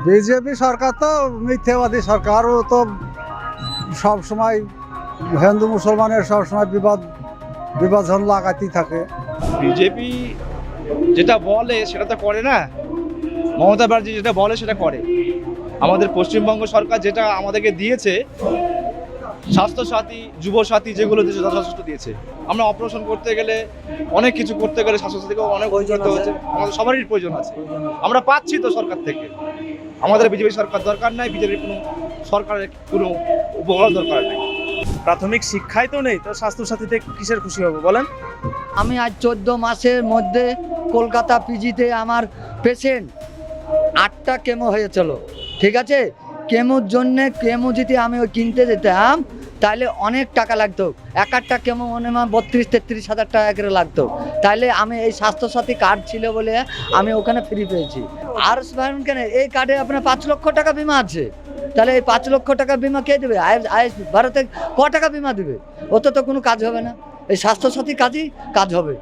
BJP সরকার তো মিথ্যাবাদী সরকার। ও তো সব সময় হিন্দু মুসলমানের সব সময় বিভাজন লাগাতেই থাকে। বিজেপি যেটা বলে সেটা তো করে না। মমতা ব্যানার্জি যেটা বলে সেটা করে। আমাদের পশ্চিমবঙ্গ সরকার যেটা আমাদেরকে দিয়েছে, স্বাস্থ্যসাথী, যুবসাথী, যেগুলো দিয়েছে যথেষ্ট দিয়েছে। আমরা অপারেশন করতে গেলে, অনেক কিছু করতে গেলে স্বাস্থ্যসাথীকেও অনেক প্রয়োজন হচ্ছে। আমাদের সবারই প্রয়োজন আছে, আমরা পাচ্ছি তো সরকার থেকে। আমাদের বিজেপি সরকার দরকার নাই, বিজেপির কোনো সরকারের কোনো উপকার দরকার নেই। প্রাথমিক শিক্ষাই তো নেই, তো স্বাস্থ্যসাথীতে কিসের খুশি হবো বলেন? আমি আজ 14 মাসের মধ্যে কলকাতা পিজিতে আমার পেশেন্ট 8টা কেমো হয়েছিল, ঠিক আছে। কেমোর জন্যে কেমো যদি আমি ওই কিনতে যেতাম তাহলে অনেক টাকা লাগতো। একটা কেমো মনে হয় 32-33 হাজার টাকা করে লাগতো। তাহলে আমি এই স্বাস্থ্যসাথী কার্ড ছিল বলে আমি ওখানে ফ্রি পেয়েছি। আর কেন এই কার্ডে আপনার 5 লক্ষ টাকা বিমা আছে, তাহলে এই 5 লক্ষ টাকা বিমা কে দেবে? ভারতে ক টাকা বিমা দেবে? ওতে তো কোনো কাজ হবে না। এই স্বাস্থ্যসাথী কাজ হবে।